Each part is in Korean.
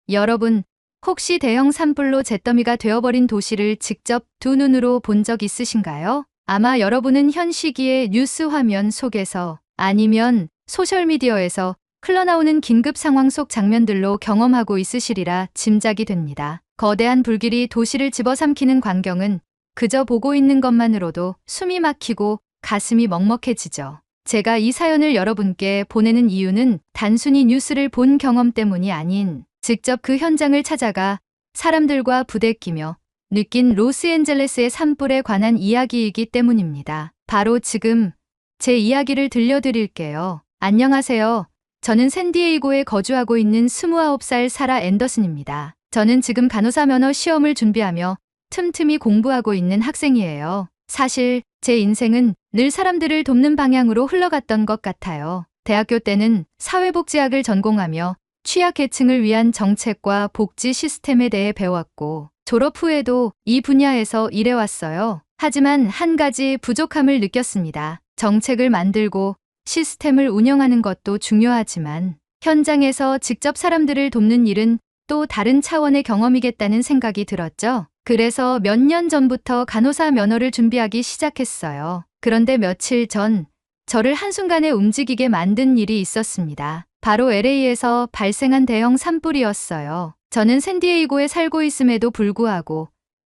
여러분, 혹시 대형 산불로 잿더미가 되어버린 도시를 직접 두 눈으로 본 적 있으신가요? 아마 여러분은 현 시기의 뉴스 화면 속에서 아니면 소셜미디어에서 흘러나오는 긴급 상황 속 장면들로 경험하고 있으시리라 짐작이 됩니다. 거대한 불길이 도시를 집어삼키는 광경은 그저 보고 있는 것만으로도 숨이 막히고 가슴이 먹먹해지죠. 제가 이 사연을 여러분께 보내는 이유는 단순히 뉴스를 본 경험 때문이 아닌 직접 그 현장을 찾아가 사람들과 부대끼며 느낀 로스앤젤레스의 산불에 관한 이야기이기 때문입니다. 바로 지금 제 이야기를 들려드릴게요. 안녕하세요. 저는 샌디에이고에 거주하고 있는 29살 사라 앤더슨입니다. 저는 지금 간호사 면허 시험을 준비하며 틈틈이 공부하고 있는 학생이에요. 사실 제 인생은 늘 사람들을 돕는 방향으로 흘러갔던 것 같아요. 대학교 때는 사회복지학을 전공하며 취약계층을 위한 정책과 복지 시스템에 대해 배웠고 졸업 후에도 이 분야에서 일해왔어요. 하지만 한 가지 부족함을 느꼈습니다. 정책을 만들고 시스템을 운영하는 것도 중요하지만 현장에서 직접 사람들을 돕는 일은 또 다른 차원의 경험이겠다는 생각이 들었죠. 그래서 몇 년 전부터 간호사 면허를 준비하기 시작했어요. 그런데 며칠 전 저를 한순간에 움직이게 만든 일이 있었습니다. 바로 LA에서 발생한 대형 산불이었어요. 저는 샌디에이고에 살고 있음에도 불구하고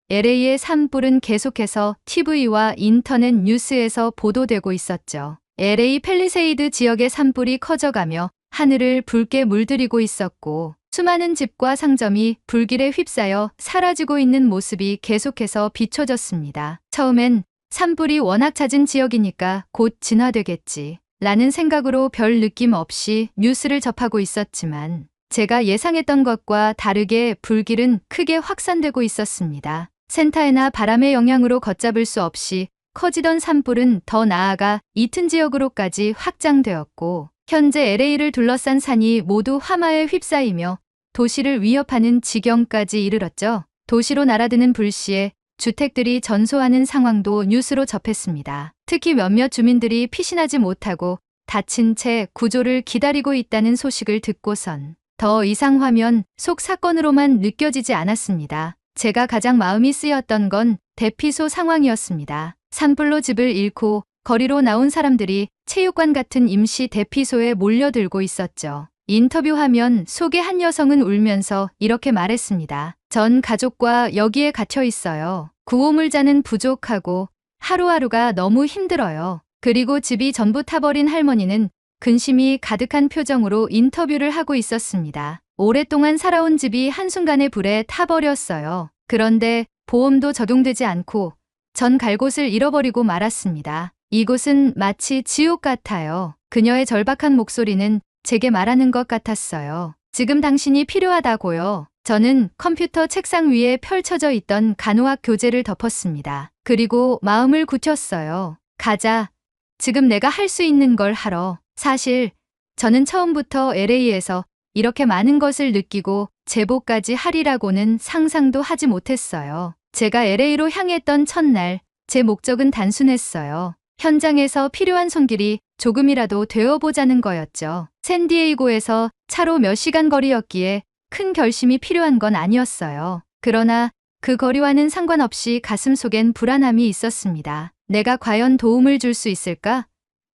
LA의 산불은 계속해서 TV와 인터넷 뉴스에서 보도되고 있었죠. LA 팰리세이드 지역의 산불이 커져가며 하늘을 붉게 물들이고 있었고 수많은 집과 상점이 불길에 휩싸여 사라지고 있는 모습이 계속해서 비춰졌습니다. 처음엔 산불이 워낙 잦은 지역이니까 곧 진화되겠지 라는 생각으로 별 느낌 없이 뉴스를 접하고 있었지만 제가 예상했던 것과 다르게 불길은 크게 확산되고 있었습니다. 센타에나 바람의 영향으로 걷잡을 수 없이 커지던 산불은 더 나아가 이튼 지역으로까지 확장되었고 현재 LA를 둘러싼 산이 모두 화마에 휩싸이며 도시를 위협하는 지경까지 이르렀죠. 도시로 날아드는 불씨에 주택들이 전소하는 상황도 뉴스로 접했습니다. 특히 몇몇 주민들이 피신하지 못하고 다친 채 구조를 기다리고 있다는 소식을 듣고선 더 이상 화면 속 사건으로만 느껴지지 않았습니다. 제가 가장 마음이 쓰였던 건 대피소 상황이었습니다. 산불로 집을 잃고 거리로 나온 사람들이 체육관 같은 임시 대피소에 몰려들고 있었죠. 인터뷰 화면 속의 한 여성은 울면서 이렇게 말했습니다. 전 가족과 여기에 갇혀 있어요. 구호물자는 부족하고 하루하루가 너무 힘들어요. 그리고 집이 전부 타버린 할머니는 근심이 가득한 표정으로 인터뷰를 하고 있었습니다. 오랫동안 살아온 집이 한순간에 불에 타버렸어요. 그런데 보험도 적용되지 않고 전 갈 곳을 잃어버리고 말았습니다. 이곳은 마치 지옥 같아요. 그녀의 절박한 목소리는 제게 말하는 것 같았어요. 지금 당신이 필요하다고요. 저는 컴퓨터 책상 위에 펼쳐져 있던 간호학 교재를 덮었습니다. 그리고 마음을 굳혔어요. 가자. 지금 내가 할 수 있는 걸 하러. 사실 저는 처음부터 LA에서 이렇게 많은 것을 느끼고 제보까지 하리라고는 상상도 하지 못했어요. 제가 LA로 향했던 첫날 제 목적은 단순했어요. 현장에서 필요한 손길이 조금이라도 되어보자는 거였죠. 샌디에이고에서 차로 몇 시간 거리였기에 큰 결심이 필요한 건 아니었어요. 그러나 그 거리와는 상관없이 가슴속엔 불안함이 있었습니다. 내가 과연 도움을 줄 수 있을까?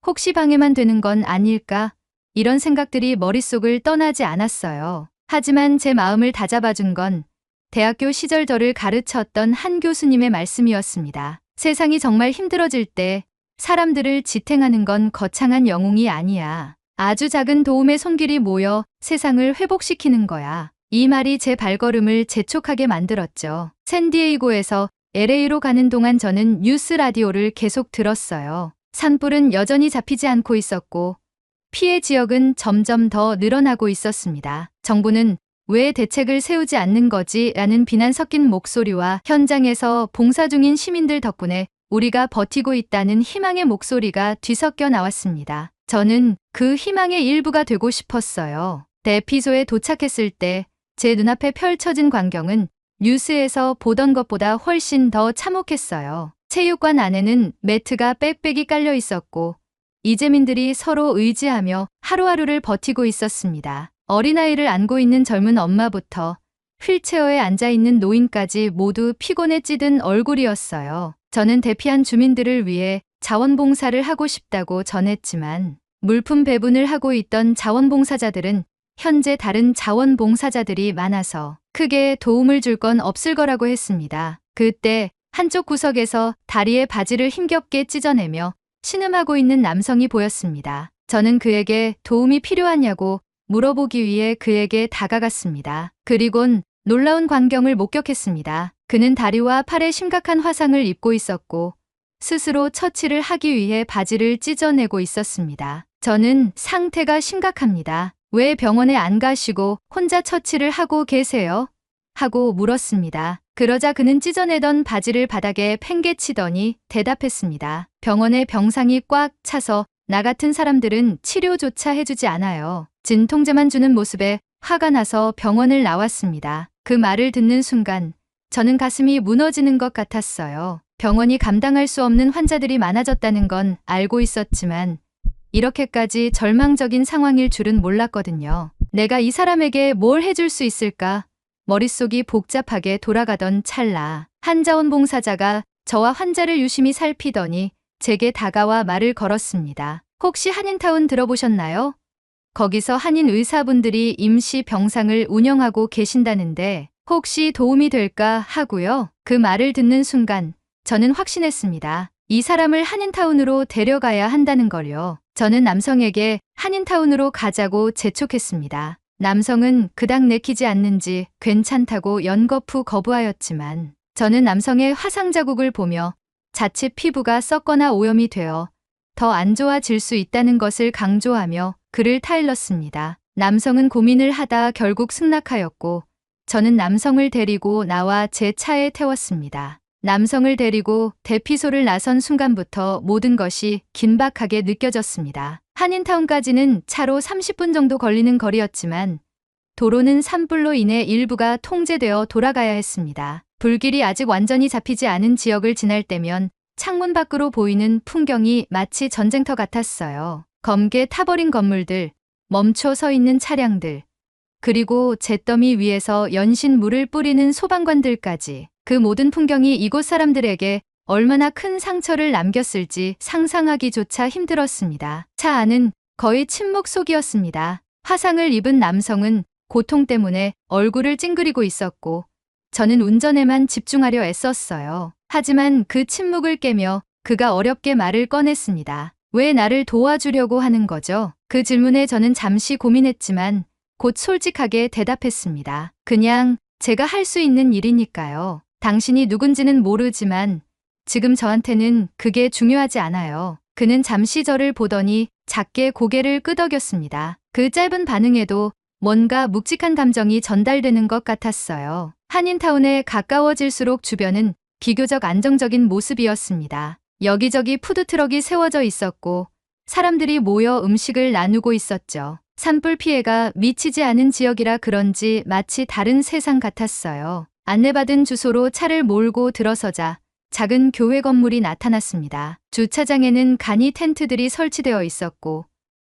혹시 방해만 되는 건 아닐까? 이런 생각들이 머릿속을 떠나지 않았어요. 하지만 제 마음을 다잡아준 건 대학교 시절 저를 가르쳤던 한 교수님의 말씀이었습니다. 세상이 정말 힘들어질 때 사람들을 지탱하는 건 거창한 영웅이 아니야. 아주 작은 도움의 손길이 모여 세상을 회복시키는 거야. 이 말이 제 발걸음을 재촉하게 만들었죠. 샌디에이고에서 LA로 가는 동안 저는 뉴스 라디오를 계속 들었어요. 산불은 여전히 잡히지 않고 있었고 피해 지역은 점점 더 늘어나고 있었습니다. 정부는 왜 대책을 세우지 않는 거지? 라는 비난 섞인 목소리와 현장에서 봉사 중인 시민들 덕분에 우리가 버티고 있다는 희망의 목소리가 뒤섞여 나왔습니다. 저는 그 희망의 일부가 되고 싶었어요. 대피소에 도착했을 때 제 눈앞에 펼쳐진 광경은 뉴스에서 보던 것보다 훨씬 더 참혹했어요. 체육관 안에는 매트가 빽빽이 깔려 있었고 이재민들이 서로 의지하며 하루하루를 버티고 있었습니다. 어린아이를 안고 있는 젊은 엄마부터 휠체어에 앉아있는 노인까지 모두 피곤에 찌든 얼굴이었어요. 저는 대피한 주민들을 위해 자원봉사를 하고 싶다고 전했지만 물품 배분을 하고 있던 자원봉사자들은 현재 다른 자원봉사자들이 많아서 크게 도움을 줄 건 없을 거라고 했습니다. 그때 한쪽 구석에서 다리에 바지를 힘겹게 찢어내며 신음하고 있는 남성이 보였습니다. 저는 그에게 도움이 필요하냐고 물어보기 위해 그에게 다가갔습니다. 그리곤 놀라운 광경을 목격했습니다. 그는 다리와 팔에 심각한 화상을 입고 있었고 스스로 처치를 하기 위해 바지를 찢어내고 있었습니다. 저는 상태가 심각합니다. 왜 병원에 안 가시고 혼자 처치를 하고 계세요? 하고 물었습니다. 그러자 그는 찢어내던 바지를 바닥에 팽개치더니 대답했습니다. 병원에 병상이 꽉 차서 나 같은 사람들은 치료조차 해주지 않아요. 진통제만 주는 모습에 화가 나서 병원을 나왔습니다. 그 말을 듣는 순간 저는 가슴이 무너지는 것 같았어요. 병원이 감당할 수 없는 환자들이 많아졌다는 건 알고 있었지만 이렇게까지 절망적인 상황일 줄은 몰랐거든요. 내가 이 사람에게 뭘 해줄 수 있을까? 머릿속이 복잡하게 돌아가던 찰나 한 자원봉사자가 저와 환자를 유심히 살피더니 제게 다가와 말을 걸었습니다. 혹시 한인타운 들어보셨나요? 거기서 한인 의사분들이 임시 병상을 운영하고 계신다는데 혹시 도움이 될까 하고요. 그 말을 듣는 순간 저는 확신했습니다. 이 사람을 한인타운으로 데려가야 한다는 걸요. 저는 남성에게 한인타운으로 가자고 재촉했습니다. 남성은 그닥 내키지 않는지 괜찮다고 연거푸 거부하였지만 저는 남성의 화상 자국을 보며 자칫 피부가 썩거나 오염이 되어 더 안 좋아질 수 있다는 것을 강조하며 그를 타일렀습니다. 남성은 고민을 하다 결국 승낙하였고 저는 남성을 데리고 나와 제 차에 태웠습니다. 남성을 데리고 대피소를 나선 순간부터 모든 것이 긴박하게 느껴졌습니다. 한인타운까지는 차로 30분 정도 걸리는 거리였지만 도로는 산불로 인해 일부가 통제되어 돌아가야 했습니다. 불길이 아직 완전히 잡히지 않은 지역을 지날 때면 창문 밖으로 보이는 풍경이 마치 전쟁터 같았어요. 검게 타버린 건물들, 멈춰 서 있는 차량들, 그리고 잿더미 위에서 연신 물을 뿌리는 소방관들까지 그 모든 풍경이 이곳 사람들에게 얼마나 큰 상처를 남겼을지 상상하기조차 힘들었습니다. 차 안은 거의 침묵 속이었습니다. 화상을 입은 남성은 고통 때문에 얼굴을 찡그리고 있었고 저는 운전에만 집중하려 애썼어요. 하지만 그 침묵을 깨며 그가 어렵게 말을 꺼냈습니다. 왜 나를 도와주려고 하는 거죠? 그 질문에 저는 잠시 고민했지만 곧 솔직하게 대답했습니다. 그냥 제가 할 수 있는 일이니까요. 당신이 누군지는 모르지만 지금 저한테는 그게 중요하지 않아요. 그는 잠시 저를 보더니 작게 고개를 끄덕였습니다. 그 짧은 반응에도 뭔가 묵직한 감정이 전달되는 것 같았어요. 한인타운에 가까워질수록 주변은 비교적 안정적인 모습이었습니다. 여기저기 푸드트럭이 세워져 있었고 사람들이 모여 음식을 나누고 있었죠. 산불 피해가 미치지 않은 지역이라 그런지 마치 다른 세상 같았어요. 안내받은 주소로 차를 몰고 들어서자 작은 교회 건물이 나타났습니다. 주차장에는 간이 텐트들이 설치되어 있었고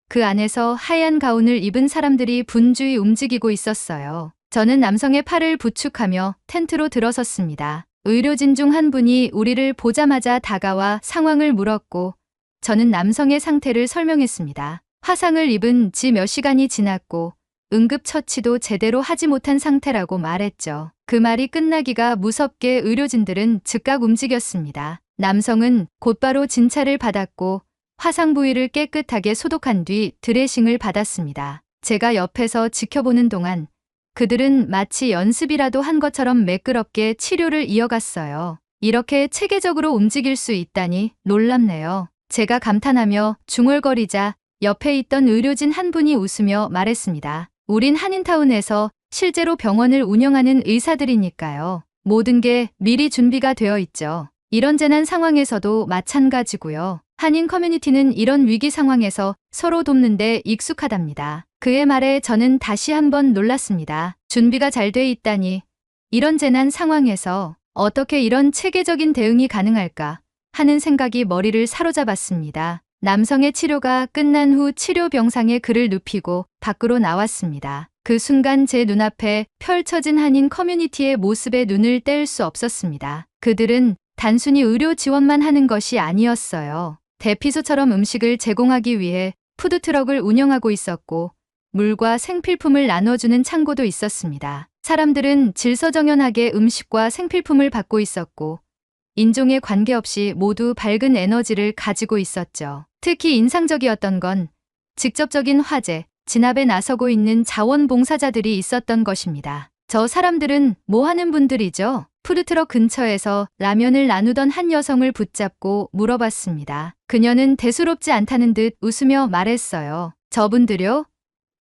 그 안에서 하얀 가운을 입은 사람들이 분주히 움직이고 있었어요. 저는 남성의 팔을 부축하며 텐트로 들어섰습니다. 의료진 중 한 분이 우리를 보자마자 다가와 상황을 물었고 저는 남성의 상태를 설명했습니다. 화상을 입은 지 몇 시간이 지났고 응급처치도 제대로 하지 못한 상태라고 말했죠. 그 말이 끝나기가 무섭게 의료진들은 즉각 움직였습니다. 남성은 곧바로 진찰을 받았고 화상 부위를 깨끗하게 소독한 뒤 드레싱을 받았습니다. 제가 옆에서 지켜보는 동안 그들은 마치 연습이라도 한 것처럼 매끄럽게 치료를 이어갔어요. 이렇게 체계적으로 움직일 수 있다니 놀랍네요. 제가 감탄하며 중얼거리자 옆에 있던 의료진 한 분이 웃으며 말했습니다. 우린 한인타운에서 실제로 병원을 운영하는 의사들이니까요. 모든 게 미리 준비가 되어 있죠. 이런 재난 상황에서도 마찬가지고요. 한인 커뮤니티는 이런 위기 상황에서 서로 돕는 데 익숙하답니다. 그의 말에 저는 다시 한번 놀랐습니다. 준비가 잘 돼 있다니. 이런 재난 상황에서 어떻게 이런 체계적인 대응이 가능할까 하는 생각이 머리를 사로잡았습니다. 남성의 치료가 끝난 후 치료 병상에 그를 눕히고 밖으로 나왔습니다. 그 순간 제 눈앞에 펼쳐진 한인 커뮤니티의 모습에 눈을 뗄 수 없었습니다. 그들은 단순히 의료 지원만 하는 것이 아니었어요. 대피소처럼 음식을 제공하기 위해 푸드트럭을 운영하고 있었고 물과 생필품을 나눠주는 창고도 있었습니다. 사람들은 질서정연하게 음식과 생필품을 받고 있었고 인종에 관계없이 모두 밝은 에너지를 가지고 있었죠. 특히 인상적이었던 건 직접적인 화재, 진압에 나서고 있는 자원봉사자들이 있었던 것입니다. 저 사람들은 뭐 하는 분들이죠? 푸드트럭 근처에서 라면을 나누던 한 여성을 붙잡고 물어봤습니다. 그녀는 대수롭지 않다는 듯 웃으며 말했어요. 저분들요?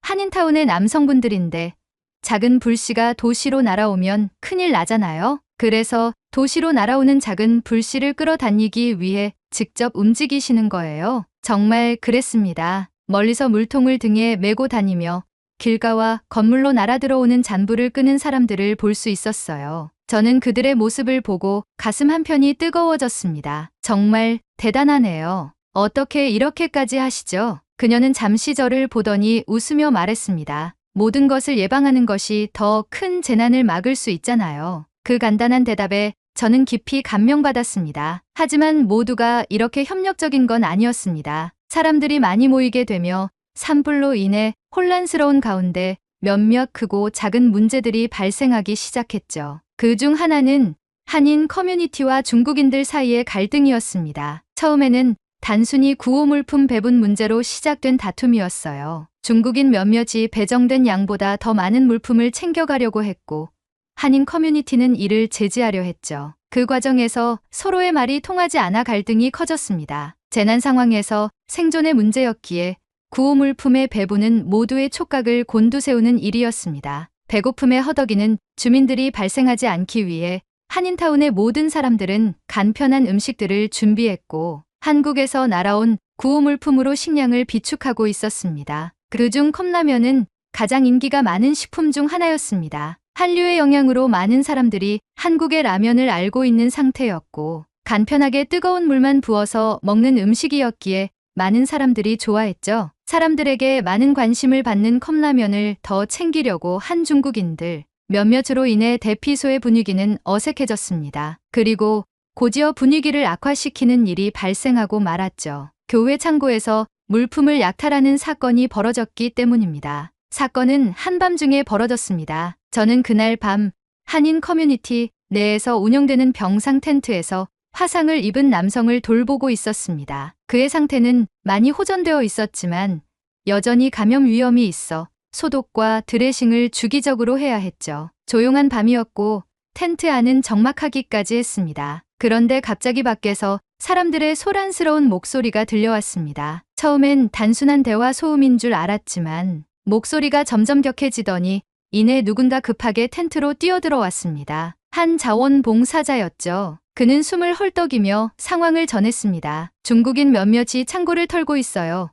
한인타운의 남성분들인데 작은 불씨가 도시로 날아오면 큰일 나잖아요. 그래서 도시로 날아오는 작은 불씨를 끌어다니기 위해 직접 움직이시는 거예요. 정말 그랬습니다. 멀리서 물통을 등에 메고 다니며 길가와 건물로 날아들어오는 잔불을 끄는 사람들을 볼 수 있었어요. 저는 그들의 모습을 보고 가슴 한편이 뜨거워졌습니다. 정말 대단하네요. 어떻게 이렇게까지 하시죠? 그녀는 잠시 저를 보더니 웃으며 말했습니다. 모든 것을 예방하는 것이 더 큰 재난을 막을 수 있잖아요. 그 간단한 대답에 저는 깊이 감명받았습니다. 하지만 모두가 이렇게 협력적인 건 아니었습니다. 사람들이 많이 모이게 되며 산불로 인해 혼란스러운 가운데 몇몇 크고 작은 문제들이 발생하기 시작했죠. 그 중 하나는 한인 커뮤니티와 중국인들 사이의 갈등이었습니다. 처음에는 단순히 구호물품 배분 문제로 시작된 다툼이었어요. 중국인 몇몇이 배정된 양보다 더 많은 물품을 챙겨가려고 했고 한인 커뮤니티는 이를 제지하려 했죠. 그 과정에서 서로의 말이 통하지 않아 갈등이 커졌습니다. 재난 상황에서 생존의 문제였기에 구호물품의 배분은 모두의 촉각을 곤두세우는 일이었습니다. 배고픔의 허덕이는 주민들이 발생하지 않기 위해 한인타운의 모든 사람들은 간편한 음식들을 준비했고 한국에서 날아온 구호물품으로 식량을 비축하고 있었습니다. 그중 컵라면은 가장 인기가 많은 식품 중 하나였습니다. 한류의 영향으로 많은 사람들이 한국의 라면을 알고 있는 상태였고 간편하게 뜨거운 물만 부어서 먹는 음식이었기에 많은 사람들이 좋아했죠. 사람들에게 많은 관심을 받는 컵라면을 더 챙기려고 한 중국인들 몇몇으로 인해 대피소의 분위기는 어색해졌습니다. 그리고 곧이어 분위기를 악화시키는 일이 발생하고 말았죠. 교회 창고에서 물품을 약탈하는 사건이 벌어졌기 때문입니다. 사건은 한밤중에 벌어졌습니다. 저는 그날 밤 한인 커뮤니티 내에서 운영되는 병상 텐트에서 화상을 입은 남성을 돌보고 있었습니다. 그의 상태는 많이 호전되어 있었지만 여전히 감염 위험이 있어 소독과 드레싱을 주기적으로 해야 했죠. 조용한 밤이었고 텐트 안은 적막하기까지 했습니다. 그런데 갑자기 밖에서 사람들의 소란스러운 목소리가 들려왔습니다. 처음엔 단순한 대화 소음인 줄 알았지만 목소리가 점점 격해지더니 이내 누군가 급하게 텐트로 뛰어들어왔습니다. 한 자원봉사자였죠. 그는 숨을 헐떡이며 상황을 전했습니다. 중국인 몇몇이 창고를 털고 있어요.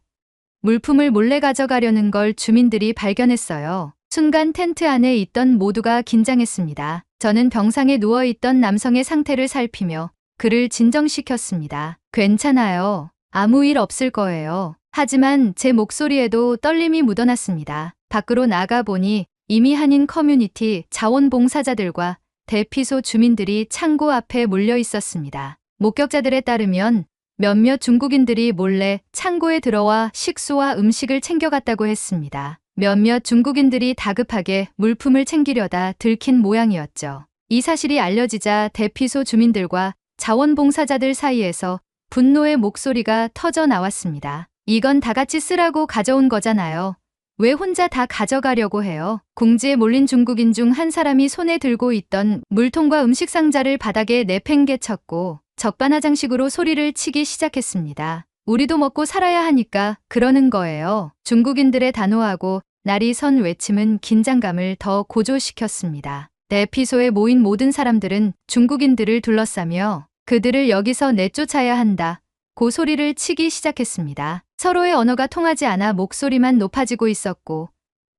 물품을 몰래 가져가려는 걸 주민들이 발견했어요. 순간 텐트 안에 있던 모두가 긴장했습니다. 저는 병상에 누워있던 남성의 상태를 살피며 그를 진정시켰습니다. 괜찮아요. 아무 일 없을 거예요. 하지만 제 목소리에도 떨림이 묻어났습니다. 밖으로 나가보니 이미 한인 커뮤니티 자원봉사자들과 대피소 주민들이 창고 앞에 몰려 있었습니다. 목격자들에 따르면 몇몇 중국인들이 몰래 창고에 들어와 식수와 음식을 챙겨갔다고 했습니다. 몇몇 중국인들이 다급하게 물품을 챙기려다 들킨 모양이었죠. 이 사실이 알려지자 대피소 주민들과 자원봉사자들 사이에서 분노의 목소리가 터져 나왔습니다. 이건 다 같이 쓰라고 가져온 거잖아요. 왜 혼자 다 가져가려고 해요? 궁지에 몰린 중국인 중 한 사람이 손에 들고 있던 물통과 음식 상자를 바닥에 내팽개쳤고 적반하장식으로 소리를 치기 시작했습니다. 우리도 먹고 살아야 하니까 그러는 거예요. 중국인들의 단호하고 날이 선 외침은 긴장감을 더 고조시켰습니다. 대피소에 모인 모든 사람들은 중국인들을 둘러싸며 그들을 여기서 내쫓아야 한다. 고 소리를 치기 시작했습니다. 서로의 언어가 통하지 않아 목소리만 높아지고 있었고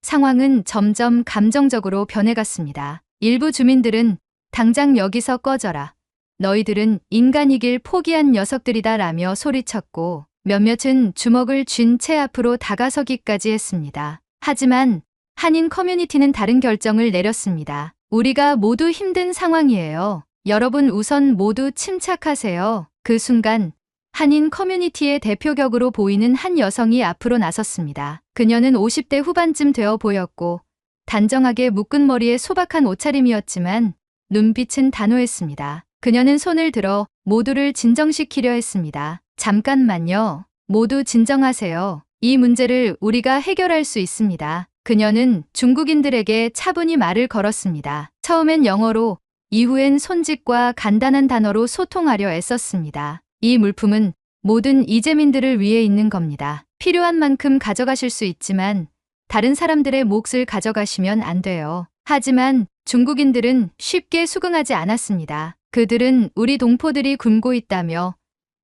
상황은 점점 감정적으로 변해갔습니다. 일부 주민들은 당장 여기서 꺼져라. 너희들은 인간이길 포기한 녀석들이다 라며 소리쳤고 몇몇은 주먹을 쥔 채 앞으로 다가서기까지 했습니다. 하지만 한인 커뮤니티는 다른 결정을 내렸습니다. 우리가 모두 힘든 상황이에요. 여러분 우선 모두 침착하세요. 그 순간 한인 커뮤니티의 대표격으로 보이는 한 여성이 앞으로 나섰습니다. 그녀는 50대 후반쯤 되어 보였고 단정하게 묶은 머리에 소박한 옷차림이었지만 눈빛은 단호했습니다. 그녀는 손을 들어 모두를 진정시키려 했습니다. 잠깐만요. 모두 진정하세요. 이 문제를 우리가 해결할 수 있습니다. 그녀는 중국인들에게 차분히 말을 걸었습니다. 처음엔 영어로, 이후엔 손짓과 간단한 단어로 소통하려 애썼습니다. 이 물품은 모든 이재민들을 위해 있는 겁니다. 필요한 만큼 가져가실 수 있지만 다른 사람들의 몫을 가져가시면 안 돼요. 하지만 중국인들은 쉽게 수긍하지 않았습니다. 그들은 우리 동포들이 굶고 있다며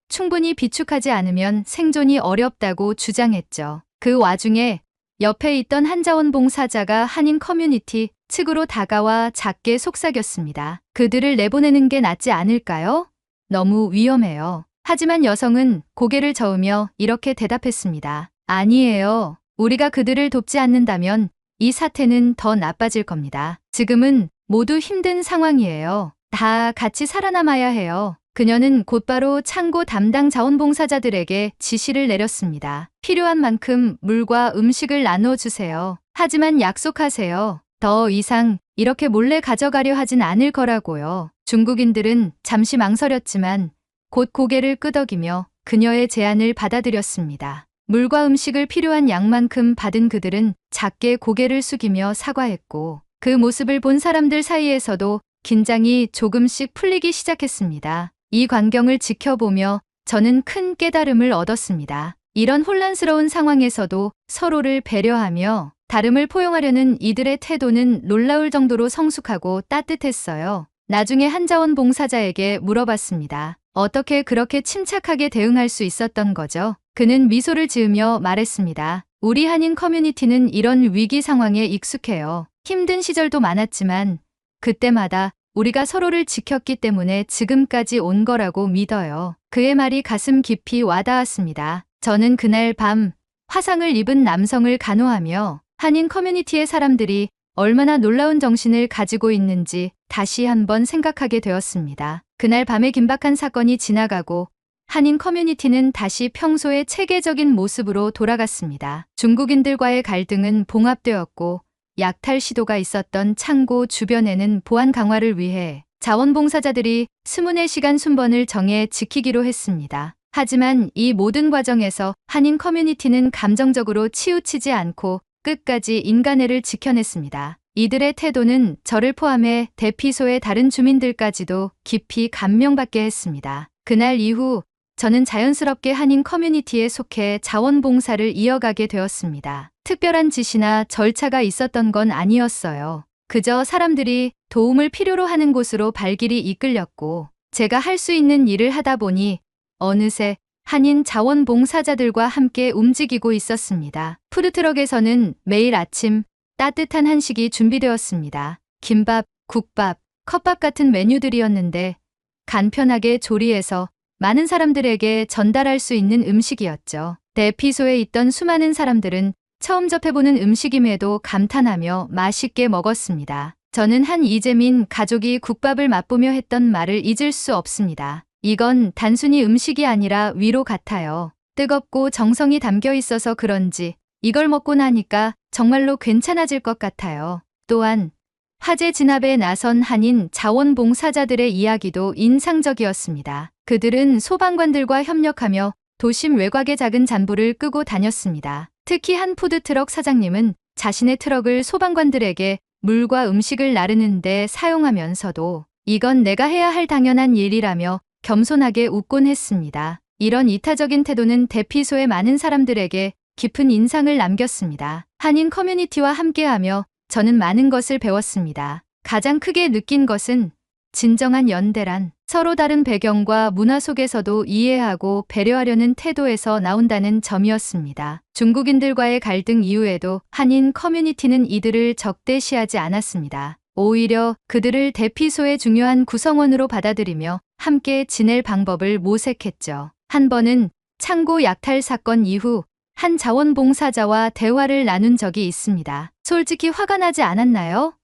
충분히 비축하지 않으면 생존이 어렵다고 주장했죠. 그 와중에 옆에 있던 한 자원봉사자가 한인 커뮤니티 측으로 다가와 작게 속삭였습니다. 그들을 내보내는 게 낫지 않을까요? 너무 위험해요. 하지만 여성은 고개를 저으며 이렇게 대답했습니다. 아니에요. 우리가 그들을 돕지 않는다면 이 사태는 더 나빠질 겁니다. 지금은 모두 힘든 상황이에요. 다 같이 살아남아야 해요. 그녀는 곧바로 창고 담당 자원봉사자들에게 지시를 내렸습니다. 필요한 만큼 물과 음식을 나눠주세요. 하지만 약속하세요. 더 이상 이렇게 몰래 가져가려 하진 않을 거라고요. 중국인들은 잠시 망설였지만 곧 고개를 끄덕이며 그녀의 제안을 받아들였습니다. 물과 음식을 필요한 양만큼 받은 그들은 작게 고개를 숙이며 사과했고 그 모습을 본 사람들 사이에서도 긴장이 조금씩 풀리기 시작했습니다. 이 광경을 지켜보며 저는 큰 깨달음을 얻었습니다. 이런 혼란스러운 상황에서도 서로를 배려하며 다름을 포용하려는 이들의 태도는 놀라울 정도로 성숙하고 따뜻했어요. 나중에 한 자원봉사자에게 물어봤습니다. 어떻게 그렇게 침착하게 대응할 수 있었던 거죠? 그는 미소를 지으며 말했습니다. 우리 한인 커뮤니티는 이런 위기 상황에 익숙해요. 힘든 시절도 많았지만 그때마다 우리가 서로를 지켰기 때문에 지금까지 온 거라고 믿어요. 그의 말이 가슴 깊이 와닿았습니다. 저는 그날 밤 화상을 입은 남성을 간호하며 한인 커뮤니티의 사람들이 얼마나 놀라운 정신을 가지고 있는지 다시 한번 생각하게 되었습니다. 그날 밤의 긴박한 사건이 지나가고 한인 커뮤니티는 다시 평소의 체계적인 모습으로 돌아갔습니다. 중국인들과의 갈등은 봉합되었고 약탈 시도가 있었던 창고 주변에는 보안 강화를 위해 자원봉사자들이 24시간 순번을 정해 지키기로 했습니다. 하지만 이 모든 과정에서 한인 커뮤니티는 감정적으로 치우치지 않고 끝까지 인간애를 지켜냈습니다. 이들의 태도는 저를 포함해 대피소의 다른 주민들까지도 깊이 감명받게 했습니다. 그날 이후 저는 자연스럽게 한인 커뮤니티에 속해 자원봉사를 이어가게 되었습니다. 특별한 지시나 절차가 있었던 건 아니었어요. 그저 사람들이 도움을 필요로 하는 곳으로 발길이 이끌렸고 제가 할 수 있는 일을 하다 보니 어느새 한인 자원봉사자들과 함께 움직이고 있었습니다. 푸드트럭에서는 매일 아침 따뜻한 한식이 준비되었습니다. 김밥, 국밥, 컵밥 같은 메뉴들이었는데 간편하게 조리해서 많은 사람들에게 전달할 수 있는 음식이었죠. 대피소에 있던 수많은 사람들은 처음 접해보는 음식임에도 감탄하며 맛있게 먹었습니다. 저는 한 이재민 가족이 국밥을 맛보며 했던 말을 잊을 수 없습니다. 이건 단순히 음식이 아니라 위로 같아요. 뜨겁고 정성이 담겨 있어서 그런지 이걸 먹고 나니까 정말로 괜찮아질 것 같아요. 또한 화재 진압에 나선 한인 자원봉사자들의 이야기도 인상적이었습니다. 그들은 소방관들과 협력하며 도심 외곽의 작은 잔불을 끄고 다녔습니다. 특히 한 푸드트럭 사장님은 자신의 트럭을 소방관들에게 물과 음식을 나르는데 사용하면서도 이건 내가 해야 할 당연한 일이라며 겸손하게 웃곤 했습니다. 이런 이타적인 태도는 대피소의 많은 사람들에게 깊은 인상을 남겼습니다. 한인 커뮤니티와 함께하며 저는 많은 것을 배웠습니다. 가장 크게 느낀 것은 진정한 연대란 서로 다른 배경과 문화 속에서도 이해하고 배려하려는 태도에서 나온다는 점이었습니다. 중국인들과의 갈등 이후에도 한인 커뮤니티는 이들을 적대시하지 않았습니다. 오히려 그들을 대피소의 중요한 구성원으로 받아들이며 함께 지낼 방법을 모색했죠. 한 번은 창고 약탈 사건 이후 한 자원봉사자와 대화를 나눈 적이 있습니다. 솔직히 화가 나지 않았나요?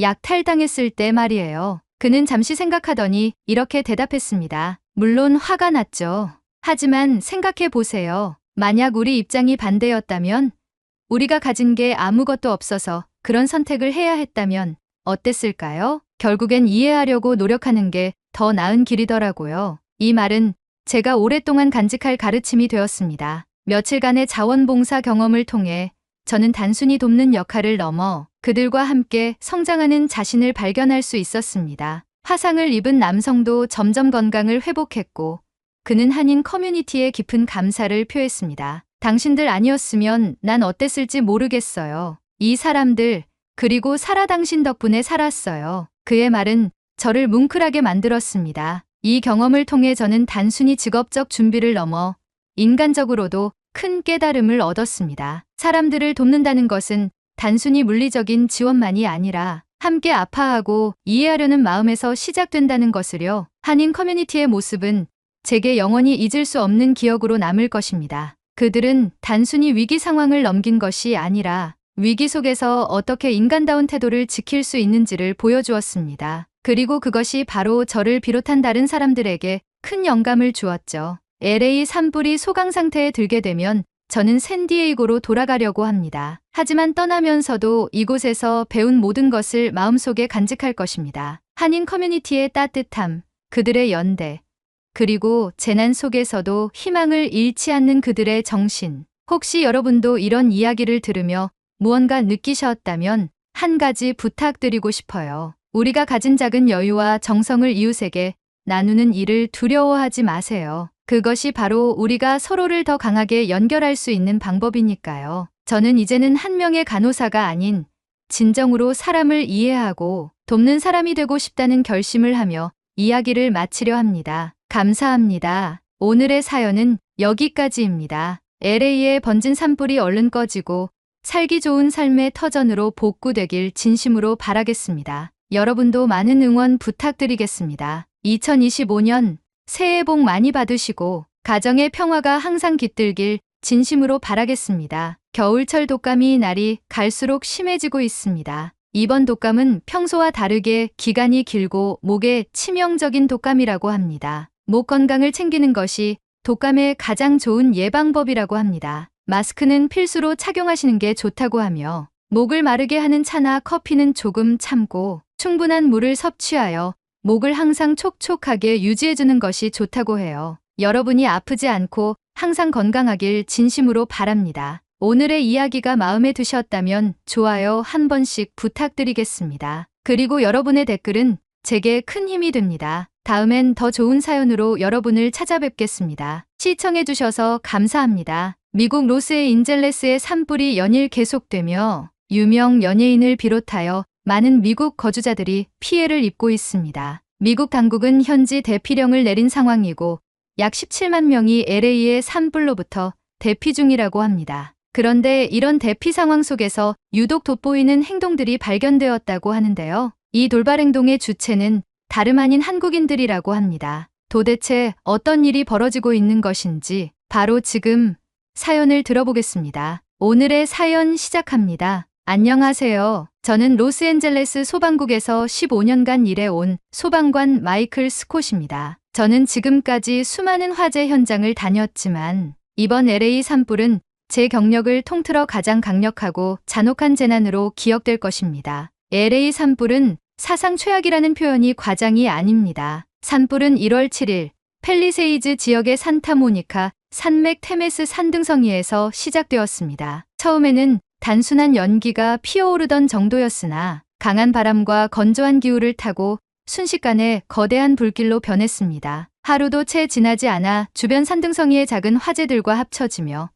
약탈당했을 때 말이에요. 그는 잠시 생각하더니 이렇게 대답했습니다. 물론 화가 났죠. 하지만 생각해 보세요. 만약 우리 입장이 반대였다면, 우리가 가진 게 아무것도 없어서 그런 선택을 해야 했다면 어땠을까요? 결국엔 이해하려고 노력하는 게 더 나은 길이더라고요. 이 말은 제가 오랫동안 간직할 가르침이 되었습니다. 며칠간의 자원봉사 경험을 통해 저는 단순히 돕는 역할을 넘어 그들과 함께 성장하는 자신을 발견할 수 있었습니다. 화상을 입은 남성도 점점 건강을 회복했고, 그는 한인 커뮤니티에 깊은 감사를 표했습니다. 당신들 아니었으면 난 어땠을지 모르겠어요. 이 사람들, 그리고 사라 당신 덕분에 살았어요. 그의 말은 저를 뭉클하게 만들었습니다. 이 경험을 통해 저는 단순히 직업적 준비를 넘어 인간적으로도 큰 깨달음을 얻었습니다. 사람들을 돕는다는 것은 단순히 물리적인 지원만이 아니라 함께 아파하고 이해하려는 마음에서 시작된다는 것을요. 한인 커뮤니티의 모습은 제게 영원히 잊을 수 없는 기억으로 남을 것입니다. 그들은 단순히 위기 상황을 넘긴 것이 아니라 위기 속에서 어떻게 인간다운 태도를 지킬 수 있는지를 보여주었습니다. 그리고 그것이 바로 저를 비롯한 다른 사람들에게 큰 영감을 주었죠. LA 산불이 소강 상태에 들게 되면 저는 샌디에이고로 돌아가려고 합니다. 하지만 떠나면서도 이곳에서 배운 모든 것을 마음속에 간직할 것입니다. 한인 커뮤니티의 따뜻함, 그들의 연대, 그리고 재난 속에서도 희망을 잃지 않는 그들의 정신. 혹시 여러분도 이런 이야기를 들으며 무언가 느끼셨다면 한 가지 부탁드리고 싶어요. 우리가 가진 작은 여유와 정성을 이웃에게 나누는 일을 두려워하지 마세요. 그것이 바로 우리가 서로를 더 강하게 연결할 수 있는 방법이니까요. 저는 이제는 한 명의 간호사가 아닌 진정으로 사람을 이해하고 돕는 사람이 되고 싶다는 결심을 하며 이야기를 마치려 합니다. 감사합니다. 오늘의 사연은 여기까지입니다. LA에 번진 산불이 얼른 꺼지고 살기 좋은 삶의 터전으로 복구되길 진심으로 바라겠습니다. 여러분도 많은 응원 부탁드리겠습니다. 2025년 새해 복 많이 받으시고 가정의 평화가 항상 깃들길 진심으로 바라겠습니다. 겨울철 독감이 날이 갈수록 심해지고 있습니다. 이번 독감은 평소와 다르게 기간이 길고 목에 치명적인 독감이라고 합니다. 목 건강을 챙기는 것이 독감의 가장 좋은 예방법이라고 합니다. 마스크는 필수로 착용하시는 게 좋다고 하며 목을 마르게 하는 차나 커피는 조금 참고 충분한 물을 섭취하여 목을 항상 촉촉하게 유지해주는 것이 좋다고 해요. 여러분이 아프지 않고 항상 건강하길 진심으로 바랍니다. 오늘의 이야기가 마음에 드셨다면 좋아요 한 번씩 부탁드리겠습니다. 그리고 여러분의 댓글은 제게 큰 힘이 됩니다. 다음엔 더 좋은 사연으로 여러분을 찾아뵙겠습니다. 시청해주셔서 감사합니다. 미국 로스앤젤레스의 산불이 연일 계속되며 유명 연예인을 비롯하여 많은 미국 거주자들이 피해를 입고 있습니다. 미국 당국은 현지 대피령을 내린 상황이고 약 17만 명이 LA의 산불로부터 대피 중이라고 합니다. 그런데 이런 대피 상황 속에서 유독 돋보이는 행동들이 발견되었다고 하는데요. 이 돌발 행동의 주체는 다름 아닌 한국인들이라고 합니다. 도대체 어떤 일이 벌어지고 있는 것인지 바로 지금 사연을 들어보겠습니다. 오늘의 사연 시작합니다. 안녕하세요. 저는 로스앤젤레스 소방국에서 15년간 일해온 소방관 마이클 스콧입니다. 저는 지금까지 수많은 화재 현장을 다녔지만 이번 LA 산불은 제 경력을 통틀어 가장 강력하고 잔혹한 재난으로 기억될 것입니다. LA 산불은 사상 최악이라는 표현이 과장이 아닙니다. 산불은 1월 7일 팰리세이즈 지역의 산타모니카 산맥 테메스 산등성이에서 시작되었습니다. 처음에는 단순한 연기가 피어오르던 정도였으나 강한 바람과 건조한 기후를 타고 순식간에 거대한 불길로 변했습니다. 하루도 채 지나지 않아 주변 산등성이의 작은 화재들과 합쳐지며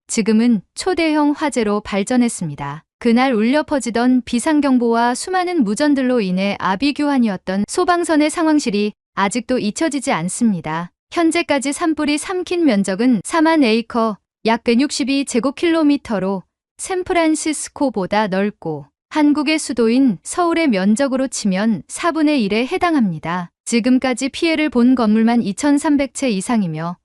지금은 초대형 화재로 발전했습니다. 그날 울려 퍼지던 비상경보와 수많은 무전들로 인해 아비규환이었던 소방선의 상황실이 아직도 잊혀지지 않습니다. 현재까지 산불이 삼킨 면적은 4만 에이커, 약 162제곱킬로미터로 샌프란시스코보다 넓고 한국의 수도인 서울의 면적으로 치면 4분의 1에 해당합니다. 지금까지 피해를 본 건물만 2,300채 이상이며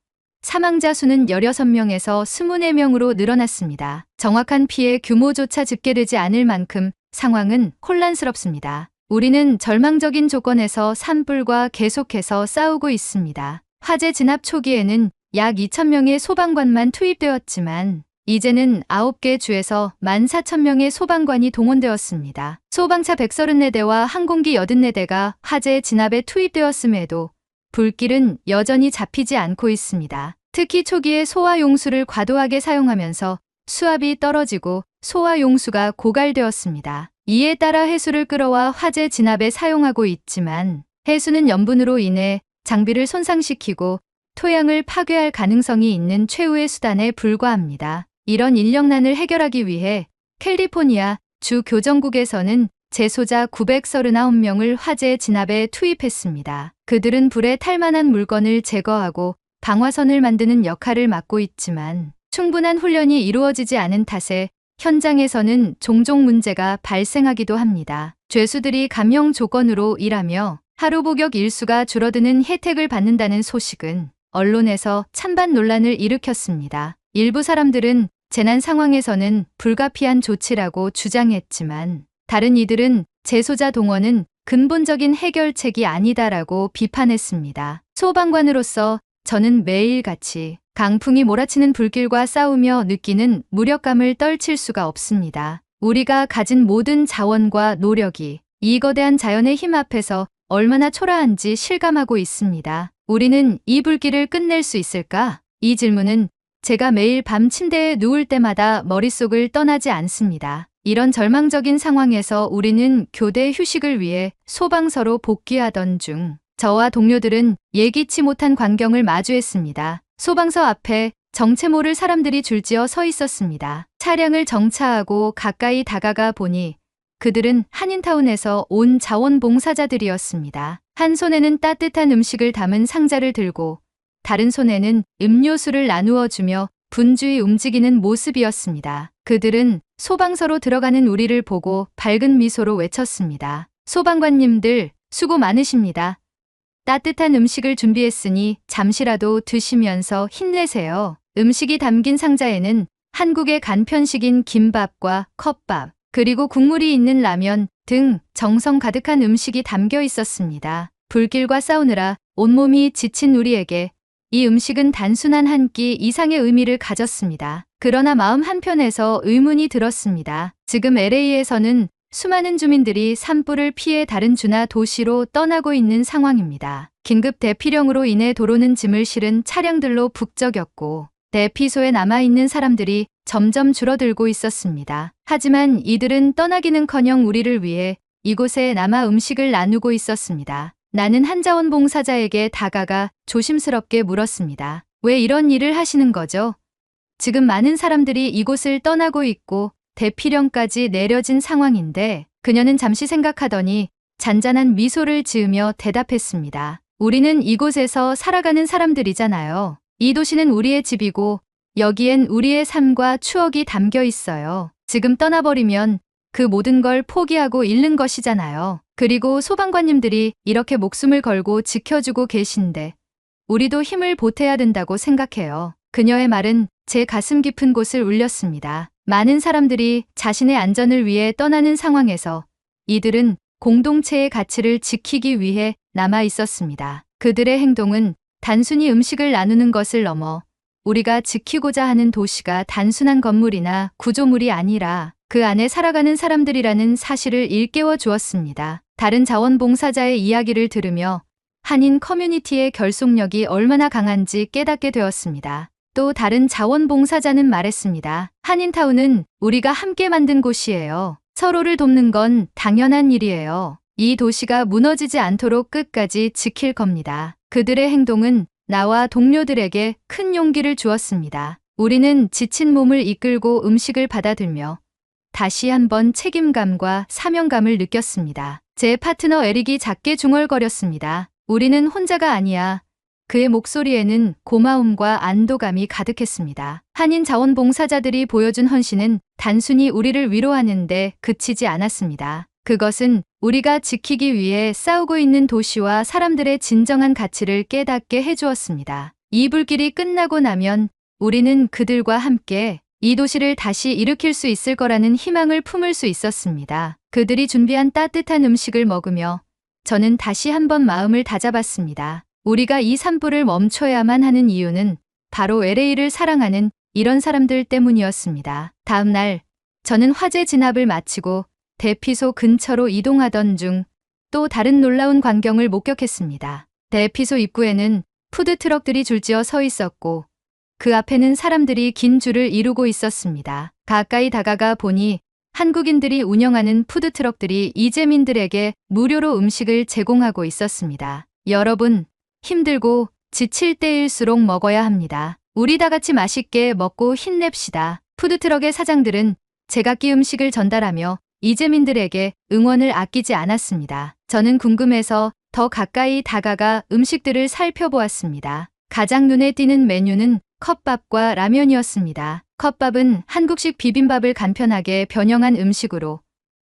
사망자 수는 16명에서 24명으로 늘어났습니다. 정확한 피해 규모조차 집계되지 않을 만큼 상황은 혼란스럽습니다. 우리는 절망적인 조건에서 산불과 계속해서 싸우고 있습니다. 화재 진압 초기에는 약 2,000명의 소방관만 투입되었지만 이제는 9개 주에서 14,000명의 소방관이 동원되었습니다. 소방차 134대와 항공기 84대가 화재 진압에 투입되었음에도 불길은 여전히 잡히지 않고 있습니다. 특히 초기에 소화용수를 과도하게 사용하면서 수압이 떨어지고 소화용수가 고갈되었습니다. 이에 따라 해수를 끌어와 화재 진압에 사용하고 있지만 해수는 염분으로 인해 장비를 손상시키고 토양을 파괴할 가능성이 있는 최후의 수단에 불과합니다. 이런 인력난을 해결하기 위해 캘리포니아 주 교정국에서는 재소자 939명을 화재 진압에 투입했습니다. 그들은 불에 탈 만한 물건을 제거하고 방화선을 만드는 역할을 맡고 있지만 충분한 훈련이 이루어지지 않은 탓에 현장에서는 종종 문제가 발생하기도 합니다. 죄수들이 감형 조건으로 일하며 하루 복역 일수가 줄어드는 혜택을 받는다는 소식은 언론에서 찬반 논란을 일으켰습니다. 일부 사람들은 재난 상황에서는 불가피한 조치라고 주장했지만 다른 이들은 재소자 동원은 근본적인 해결책이 아니다라고 비판했습니다. 소방관으로서 저는 매일같이 강풍이 몰아치는 불길과 싸우며 느끼는 무력감을 떨칠 수가 없습니다. 우리가 가진 모든 자원과 노력이 이 거대한 자연의 힘 앞에서 얼마나 초라한지 실감하고 있습니다. 우리는 이 불길을 끝낼 수 있을까? 이 질문은 제가 매일 밤 침대에 누울 때마다 머릿속을 떠나지 않습니다. 이런 절망적인 상황에서 우리는 교대 휴식을 위해 소방서로 복귀하던 중 저와 동료들은 예기치 못한 광경을 마주했습니다. 소방서 앞에 정체 모를 사람들이 줄지어 서 있었습니다. 차량을 정차하고 가까이 다가가 보니 그들은 한인타운에서 온 자원봉사자들이었습니다. 한 손에는 따뜻한 음식을 담은 상자를 들고 다른 손에는 음료수를 나누어 주며 분주히 움직이는 모습이었습니다. 그들은 소방서로 들어가는 우리를 보고 밝은 미소로 외쳤습니다. 소방관님들 수고 많으십니다. 따뜻한 음식을 준비했으니 잠시라도 드시면서 힘내세요. 음식이 담긴 상자에는 한국의 간편식인 김밥과 컵밥, 그리고 국물이 있는 라면 등 정성 가득한 음식이 담겨 있었습니다. 불길과 싸우느라 온몸이 지친 우리에게 이 음식은 단순한 한 끼 이상의 의미를 가졌습니다. 그러나 마음 한편에서 의문이 들었습니다. 지금 LA에서는 수많은 주민들이 산불을 피해 다른 주나 도시로 떠나고 있는 상황입니다. 긴급 대피령으로 인해 도로는 짐을 실은 차량들로 북적였고 대피소에 남아있는 사람들이 점점 줄어들고 있었습니다. 하지만 이들은 떠나기는커녕 우리를 위해 이곳에 남아 음식을 나누고 있었습니다. 나는 한 자원봉사자에게 다가가 조심스럽게 물었습니다. 왜 이런 일을 하시는 거죠? 지금 많은 사람들이 이곳을 떠나고 있고 대피령까지 내려진 상황인데 그녀는 잠시 생각하더니 잔잔한 미소를 지으며 대답했습니다. 우리는 이곳에서 살아가는 사람들이잖아요. 이 도시는 우리의 집이고 여기엔 우리의 삶과 추억이 담겨 있어요. 지금 떠나버리면 그 모든 걸 포기하고 잃는 것이잖아요. 그리고 소방관님들이 이렇게 목숨을 걸고 지켜주고 계신데 우리도 힘을 보태야 된다고 생각해요. 그녀의 말은 제 가슴 깊은 곳을 울렸습니다. 많은 사람들이 자신의 안전을 위해 떠나는 상황에서 이들은 공동체의 가치를 지키기 위해 남아 있었습니다. 그들의 행동은 단순히 음식을 나누는 것을 넘어 우리가 지키고자 하는 도시가 단순한 건물이나 구조물이 아니라 그 안에 살아가는 사람들이라는 사실을 일깨워 주었습니다. 다른 자원봉사자의 이야기를 들으며 한인 커뮤니티의 결속력이 얼마나 강한지 깨닫게 되었습니다. 또 다른 자원봉사자는 말했습니다. 한인타운은 우리가 함께 만든 곳이에요. 서로를 돕는 건 당연한 일이에요. 이 도시가 무너지지 않도록 끝까지 지킬 겁니다. 그들의 행동은 나와 동료들에게 큰 용기를 주었습니다. 우리는 지친 몸을 이끌고 음식을 받아들며 다시 한번 책임감과 사명감을 느꼈습니다. 제 파트너 에릭이 작게 중얼거렸습니다. 우리는 혼자가 아니야. 그의 목소리에는 고마움과 안도감이 가득했습니다. 한인 자원봉사자들이 보여준 헌신은 단순히 우리를 위로하는데 그치지 않았습니다. 그것은 우리가 지키기 위해 싸우고 있는 도시와 사람들의 진정한 가치를 깨닫게 해주었습니다. 이 불길이 끝나고 나면 우리는 그들과 함께 이 도시를 다시 일으킬 수 있을 거라는 희망을 품을 수 있었습니다. 그들이 준비한 따뜻한 음식을 먹으며 저는 다시 한번 마음을 다잡았습니다. 우리가 이 산불을 멈춰야만 하는 이유는 바로 LA를 사랑하는 이런 사람들 때문이었습니다. 다음 날 저는 화재 진압을 마치고 대피소 근처로 이동하던 중 또 다른 놀라운 광경을 목격했습니다. 대피소 입구에는 푸드트럭들이 줄지어 서 있었고 그 앞에는 사람들이 긴 줄을 이루고 있었습니다. 가까이 다가가 보니 한국인들이 운영하는 푸드트럭들이 이재민들에게 무료로 음식을 제공하고 있었습니다. 여러분, 힘들고 지칠 때일수록 먹어야 합니다. 우리 다 같이 맛있게 먹고 힘냅시다. 푸드트럭의 사장들은 제각기 음식을 전달하며 이재민들에게 응원을 아끼지 않았습니다. 저는 궁금해서 더 가까이 다가가 음식들을 살펴보았습니다. 가장 눈에 띄는 메뉴는 컵밥과 라면이었습니다. 컵밥은 한국식 비빔밥을 간편하게 변형한 음식으로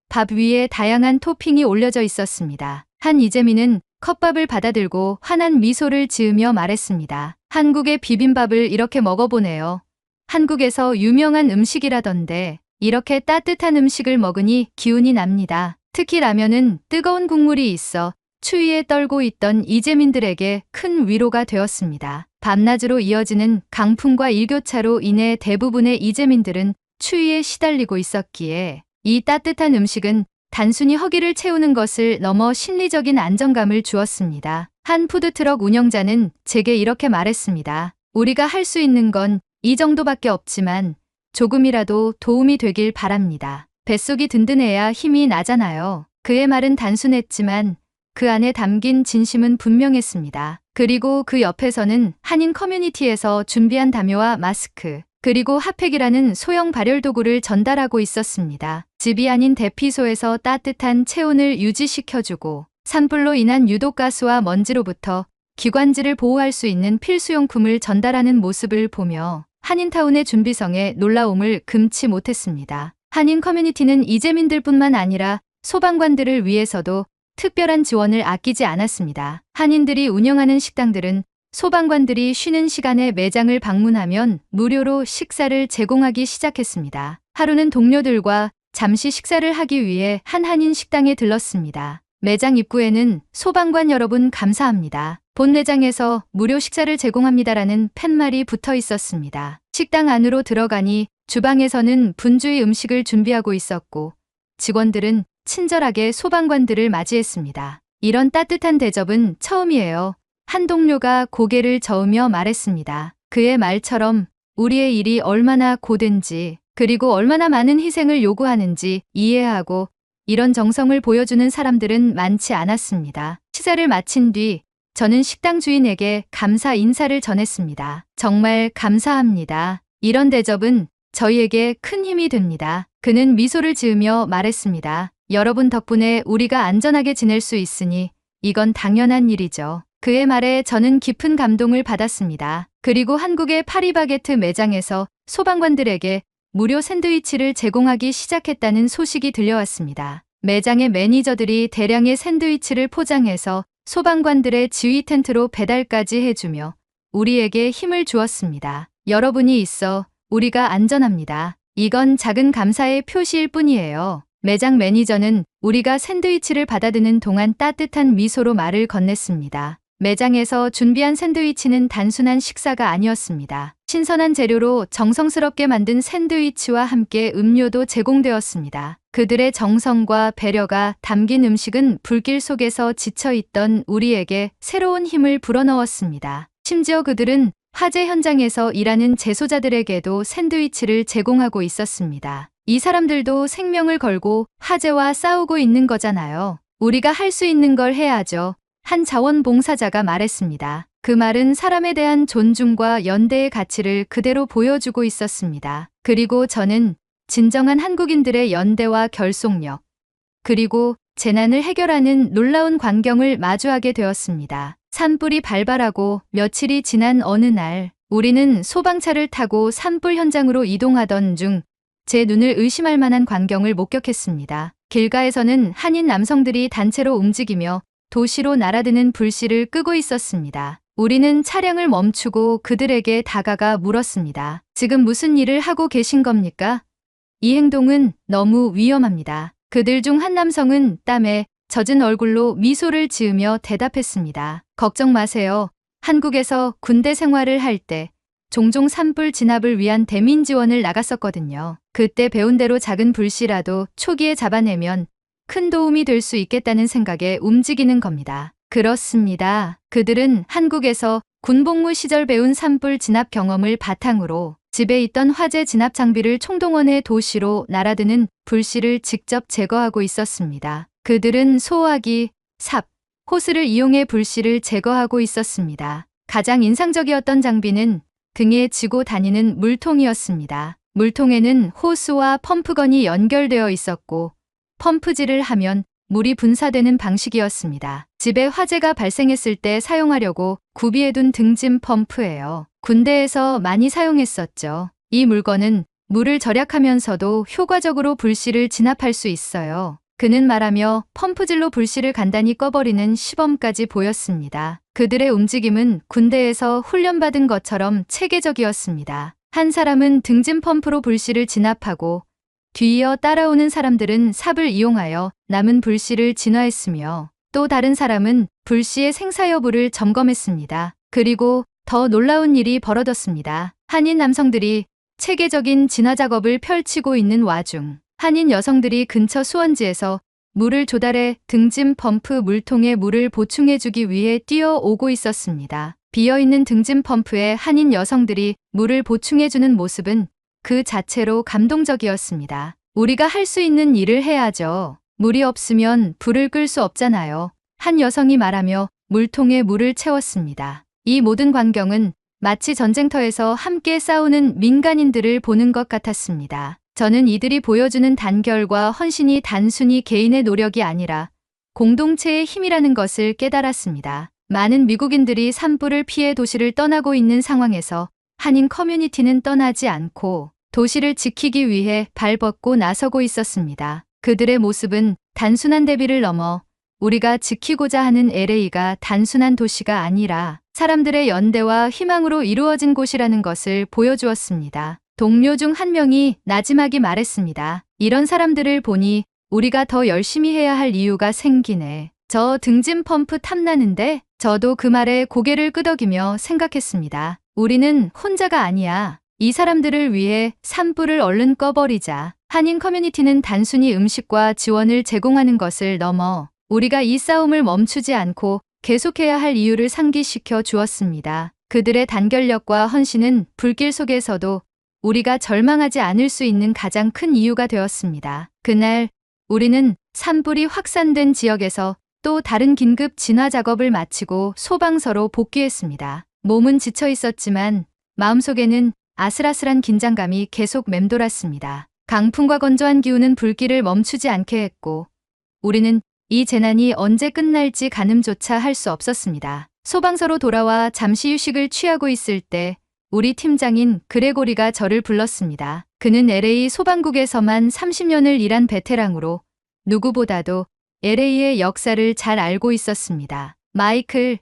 밥 위에 다양한 토핑이 올려져 있었습니다. 한 이재민은 컵밥을 받아들고 환한 미소를 지으며 말했습니다. 한국의 비빔밥을 이렇게 먹어보네요. 한국에서 유명한 음식이라던데 이렇게 따뜻한 음식을 먹으니 기운이 납니다. 특히 라면은 뜨거운 국물이 있어 추위에 떨고 있던 이재민들에게 큰 위로가 되었습니다. 밤낮으로 이어지는 강풍과 일교차로 인해 대부분의 이재민들은 추위에 시달리고 있었기에 이 따뜻한 음식은 단순히 허기를 채우는 것을 넘어 심리적인 안정감을 주었습니다. 한 푸드트럭 운영자는 제게 이렇게 말했습니다. 우리가 할 수 있는 건 이 정도밖에 없지만 조금이라도 도움이 되길 바랍니다. 뱃속이 든든해야 힘이 나잖아요. 그의 말은 단순했지만 그 안에 담긴 진심은 분명했습니다. 그리고 그 옆에서는 한인 커뮤니티에서 준비한 담요와 마스크, 그리고 핫팩이라는 소형 발열 도구를 전달하고 있었습니다. 집이 아닌 대피소에서 따뜻한 체온을 유지시켜주고 산불로 인한 유독가스와 먼지로부터 기관지를 보호할 수 있는 필수용품을 전달하는 모습을 보며 한인타운의 준비성에 놀라움을 금치 못했습니다. 한인 커뮤니티는 이재민들뿐만 아니라 소방관들을 위해서도 특별한 지원을 아끼지 않았습니다. 한인들이 운영하는 식당들은 소방관들이 쉬는 시간에 매장을 방문하면 무료로 식사를 제공하기 시작했습니다. 하루는 동료들과 잠시 식사를 하기 위해 한 한인 식당에 들렀습니다. 매장 입구에는 소방관 여러분 감사합니다. 본 매장에서 무료 식사를 제공합니다라는 팻말이 붙어 있었습니다. 식당 안으로 들어가니 주방에서는 분주히 음식을 준비하고 있었고 직원들은 친절하게 소방관들을 맞이했습니다. 이런 따뜻한 대접은 처음이에요. 한 동료가 고개를 저으며 말했습니다. 그의 말처럼 우리의 일이 얼마나 고된지 그리고 얼마나 많은 희생을 요구하는지 이해하고 이런 정성을 보여주는 사람들은 많지 않았습니다. 식사를 마친 뒤 저는 식당 주인에게 감사 인사를 전했습니다. 정말 감사합니다. 이런 대접은 저희에게 큰 힘이 됩니다. 그는 미소를 지으며 말했습니다. 여러분 덕분에 우리가 안전하게 지낼 수 있으니 이건 당연한 일이죠. 그의 말에 저는 깊은 감동을 받았습니다. 그리고 한국의 파리바게트 매장에서 소방관들에게 무료 샌드위치를 제공하기 시작했다는 소식이 들려왔습니다. 매장의 매니저들이 대량의 샌드위치를 포장해서 소방관들의 지휘 텐트로 배달까지 해주며 우리에게 힘을 주었습니다. 여러분이 있어 우리가 안전합니다. 이건 작은 감사의 표시일 뿐이에요. 매장 매니저는 우리가 샌드위치를 받아드는 동안 따뜻한 미소로 말을 건넸습니다. 매장에서 준비한 샌드위치는 단순한 식사가 아니었습니다. 신선한 재료로 정성스럽게 만든 샌드위치와 함께 음료도 제공되었습니다. 그들의 정성과 배려가 담긴 음식은 불길 속에서 지쳐있던 우리에게 새로운 힘을 불어넣었습니다. 심지어 그들은 화재 현장에서 일하는 재소자들에게도 샌드위치를 제공하고 있었습니다. 이 사람들도 생명을 걸고 화재와 싸우고 있는 거잖아요. 우리가 할 수 있는 걸 해야죠. 한 자원봉사자가 말했습니다. 그 말은 사람에 대한 존중과 연대의 가치를 그대로 보여주고 있었습니다. 그리고 저는 진정한 한국인들의 연대와 결속력, 그리고 재난을 해결하는 놀라운 광경을 마주하게 되었습니다. 산불이 발발하고 며칠이 지난 어느 날, 우리는 소방차를 타고 산불 현장으로 이동하던 중 제 눈을 의심할 만한 광경을 목격했습니다. 길가에서는 한인 남성들이 단체로 움직이며 도시로 날아드는 불씨를 끄고 있었습니다. 우리는 차량을 멈추고 그들에게 다가가 물었습니다. 지금 무슨 일을 하고 계신 겁니까? 이 행동은 너무 위험합니다. 그들 중 한 남성은 땀에 젖은 얼굴로 미소를 지으며 대답했습니다. 걱정 마세요. 한국에서 군대 생활을 할 때 종종 산불 진압을 위한 대민 지원을 나갔었거든요. 그때 배운 대로 작은 불씨라도 초기에 잡아내면 큰 도움이 될 수 있겠다는 생각에 움직이는 겁니다. 그렇습니다. 그들은 한국에서 군복무 시절 배운 산불 진압 경험을 바탕으로 집에 있던 화재 진압 장비를 총동원해 도시로 날아드는 불씨를 직접 제거하고 있었습니다. 그들은 소화기, 삽, 호스를 이용해 불씨를 제거하고 있었습니다. 가장 인상적이었던 장비는 등에 지고 다니는 물통이었습니다. 물통에는 호스와 펌프건이 연결되어 있었고 펌프질을 하면 물이 분사되는 방식이었습니다. 집에 화재가 발생했을 때 사용하려고 구비해둔 등짐 펌프예요. 군대에서 많이 사용했었죠. 이 물건은 물을 절약하면서도 효과적으로 불씨를 진압할 수 있어요. 그는 말하며 펌프질로 불씨를 간단히 꺼버리는 시범까지 보였습니다. 그들의 움직임은 군대에서 훈련받은 것처럼 체계적이었습니다. 한 사람은 등짐 펌프로 불씨를 진압하고 뒤이어 따라오는 사람들은 삽을 이용하여 남은 불씨를 진화했으며 또 다른 사람은 불씨의 생사 여부를 점검했습니다. 그리고 더 놀라운 일이 벌어졌습니다. 한인 남성들이 체계적인 진화 작업을 펼치고 있는 와중 한인 여성들이 근처 수원지에서 물을 조달해 등짐 펌프 물통에 물을 보충해주기 위해 뛰어오고 있었습니다. 비어있는 등짐 펌프에 한인 여성들이 물을 보충해주는 모습은 그 자체로 감동적이었습니다. 우리가 할 수 있는 일을 해야죠. 물이 없으면 불을 끌 수 없잖아요. 한 여성이 말하며 물통에 물을 채웠습니다. 이 모든 광경은 마치 전쟁터에서 함께 싸우는 민간인들을 보는 것 같았습니다. 저는 이들이 보여주는 단결과 헌신이 단순히 개인의 노력이 아니라 공동체의 힘이라는 것을 깨달았습니다. 많은 미국인들이 산불을 피해 도시를 떠나고 있는 상황에서 한인 커뮤니티는 떠나지 않고 도시를 지키기 위해 발벗고 나서고 있었습니다. 그들의 모습은 단순한 대비를 넘어 우리가 지키고자 하는 LA가 단순한 도시가 아니라 사람들의 연대와 희망으로 이루어진 곳이라는 것을 보여주었습니다. 동료 중 한 명이 나지막이 말했습니다. 이런 사람들을 보니 우리가 더 열심히 해야 할 이유가 생기네. 저 등짐 펌프 탐나는데? 저도 그 말에 고개를 끄덕이며 생각했습니다. 우리는 혼자가 아니야. 이 사람들을 위해 산불을 얼른 꺼버리자. 한인 커뮤니티는 단순히 음식과 지원을 제공하는 것을 넘어 우리가 이 싸움을 멈추지 않고 계속해야 할 이유를 상기시켜 주었습니다. 그들의 단결력과 헌신은 불길 속에서도 우리가 절망하지 않을 수 있는 가장 큰 이유가 되었습니다. 그날 우리는 산불이 확산된 지역에서 또 다른 긴급 진화 작업을 마치고 소방서로 복귀했습니다. 몸은 지쳐 있었지만 마음속에는 아슬아슬한 긴장감이 계속 맴돌았습니다. 강풍과 건조한 기후는 불길을 멈추지 않게 했고 우리는 이 재난이 언제 끝날지 가늠조차 할 수 없었습니다. 소방서로 돌아와 잠시 휴식을 취하고 있을 때 우리 팀장인 그레고리가 저를 불렀습니다. 그는 LA 소방국에서만 30년을 일한 베테랑으로 누구보다도 LA의 역사를 잘 알고 있었습니다. 마이클,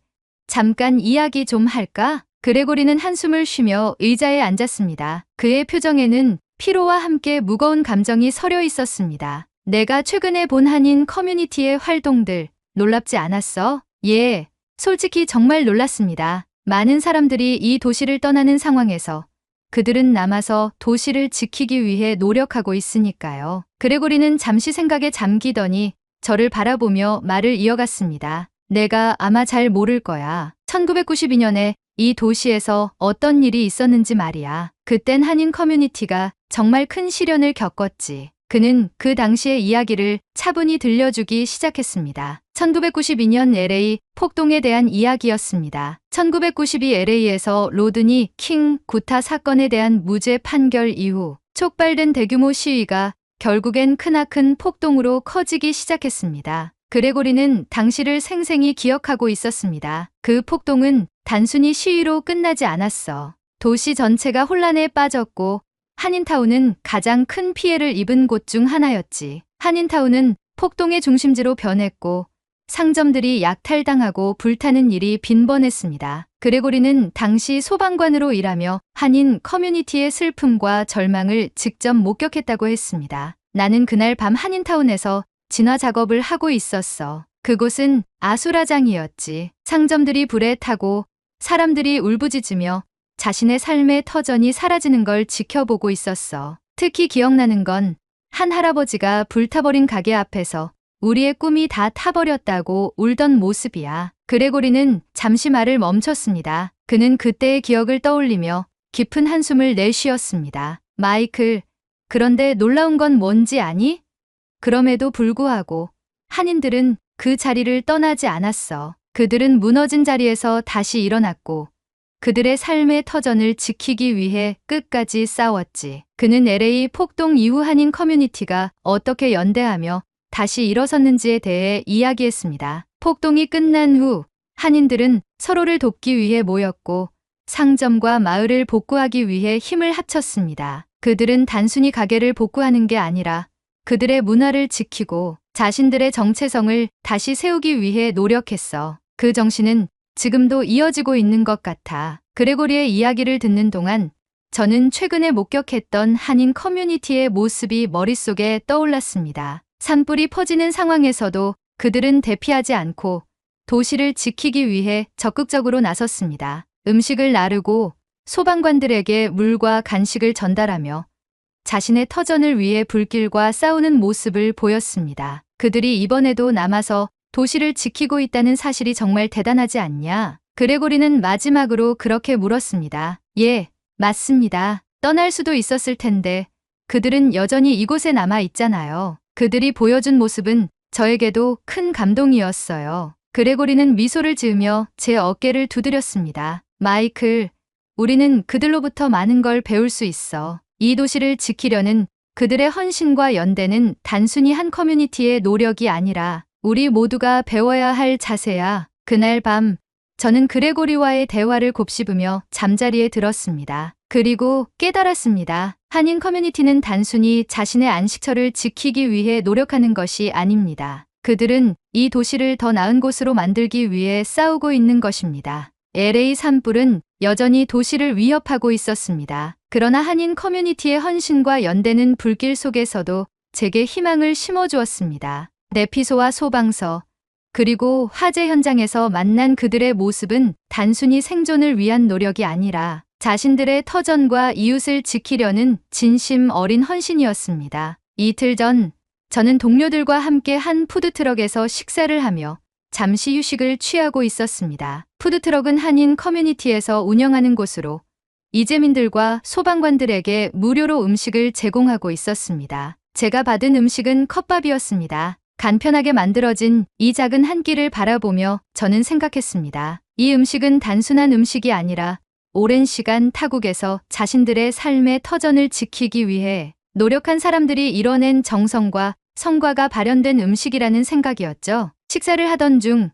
잠깐 이야기 좀 할까? 그레고리는 한숨을 쉬며 의자에 앉았습니다. 그의 표정에는 피로와 함께 무거운 감정이 서려 있었습니다. 내가 최근에 본 한인 커뮤니티의 활동들 놀랍지 않았어? 예, 솔직히 정말 놀랐습니다. 많은 사람들이 이 도시를 떠나는 상황에서 그들은 남아서 도시를 지키기 위해 노력하고 있으니까요. 그레고리는 잠시 생각에 잠기더니 저를 바라보며 말을 이어갔습니다. 내가 아마 잘 모를 거야. 1992년에 이 도시에서 어떤 일이 있었는지 말이야. 그땐 한인 커뮤니티가 정말 큰 시련을 겪었지. 그는 그 당시의 이야기를 차분히 들려주기 시작했습니다. 1992년 LA 폭동에 대한 이야기였습니다. 1992 LA에서 로드니 킹 구타 사건에 대한 무죄 판결 이후 촉발된 대규모 시위가 결국엔 크나큰 폭동으로 커지기 시작했습니다. 그레고리는 당시를 생생히 기억하고 있었습니다. 그 폭동은 단순히 시위로 끝나지 않았어. 도시 전체가 혼란에 빠졌고 한인타운은 가장 큰 피해를 입은 곳 중 하나였지. 한인타운은 폭동의 중심지로 변했고 상점들이 약탈당하고 불타는 일이 빈번했습니다. 그레고리는 당시 소방관으로 일하며 한인 커뮤니티의 슬픔과 절망을 직접 목격했다고 했습니다. 나는 그날 밤 한인타운에서 진화 작업을 하고 있었어. 그곳은 아수라장이었지. 상점들이 불에 타고 사람들이 울부짖으며 자신의 삶의 터전이 사라지는 걸 지켜보고 있었어. 특히 기억나는 건 한 할아버지가 불타버린 가게 앞에서 우리의 꿈이 다 타버렸다고 울던 모습이야. 그레고리는 잠시 말을 멈췄습니다. 그는 그때의 기억을 떠올리며 깊은 한숨을 내쉬었습니다. 마이클, 그런데 놀라운 건 뭔지 아니? 그럼에도 불구하고 한인들은 그 자리를 떠나지 않았어. 그들은 무너진 자리에서 다시 일어났고 그들의 삶의 터전을 지키기 위해 끝까지 싸웠지. 그는 LA 폭동 이후 한인 커뮤니티가 어떻게 연대하며 다시 일어섰는지에 대해 이야기했습니다. 폭동이 끝난 후 한인들은 서로를 돕기 위해 모였고 상점과 마을을 복구하기 위해 힘을 합쳤습니다. 그들은 단순히 가게를 복구하는 게 아니라 그들의 문화를 지키고 자신들의 정체성을 다시 세우기 위해 노력했어. 그 정신은 지금도 이어지고 있는 것 같아. 그레고리의 이야기를 듣는 동안 저는 최근에 목격했던 한인 커뮤니티의 모습이 머릿속에 떠올랐습니다. 산불이 퍼지는 상황에서도 그들은 대피하지 않고 도시를 지키기 위해 적극적으로 나섰습니다. 음식을 나르고 소방관들에게 물과 간식을 전달하며 자신의 터전을 위해 불길과 싸우는 모습을 보였습니다. 그들이 이번에도 남아서 도시를 지키고 있다는 사실이 정말 대단하지 않냐? 그레고리는 마지막으로 그렇게 물었습니다. 예, 맞습니다. 떠날 수도 있었을 텐데 그들은 여전히 이곳에 남아 있잖아요. 그들이 보여준 모습은 저에게도 큰 감동이었어요. 그레고리는 미소를 지으며 제 어깨를 두드렸습니다. 마이클, 우리는 그들로부터 많은 걸 배울 수 있어. 이 도시를 지키려는 그들의 헌신과 연대는 단순히 한 커뮤니티의 노력이 아니라 우리 모두가 배워야 할 자세야. 그날 밤 저는 그레고리와의 대화를 곱씹으며 잠자리에 들었습니다. 그리고 깨달았습니다. 한인 커뮤니티는 단순히 자신의 안식처를 지키기 위해 노력하는 것이 아닙니다. 그들은 이 도시를 더 나은 곳으로 만들기 위해 싸우고 있는 것입니다. LA 산불은 여전히 도시를 위협하고 있었습니다. 그러나 한인 커뮤니티의 헌신과 연대는 불길 속에서도 제게 희망을 심어주었습니다. 내피소와 소방서, 그리고 화재 현장에서 만난 그들의 모습은 단순히 생존을 위한 노력이 아니라 자신들의 터전과 이웃을 지키려는 진심 어린 헌신이었습니다. 이틀 전 저는 동료들과 함께 한 푸드트럭에서 식사를 하며 잠시 휴식을 취하고 있었습니다. 푸드트럭은 한인 커뮤니티에서 운영하는 곳으로 이재민들과 소방관들에게 무료로 음식을 제공하고 있었습니다. 제가 받은 음식은 컵밥이었습니다. 간편하게 만들어진 이 작은 한 끼를 바라보며 저는 생각했습니다. 이 음식은 단순한 음식이 아니라 오랜 시간 타국에서 자신들의 삶의 터전을 지키기 위해 노력한 사람들이 이뤄낸 정성과 성과가 발현된 음식이라는 생각이었죠. 식사를 하던 중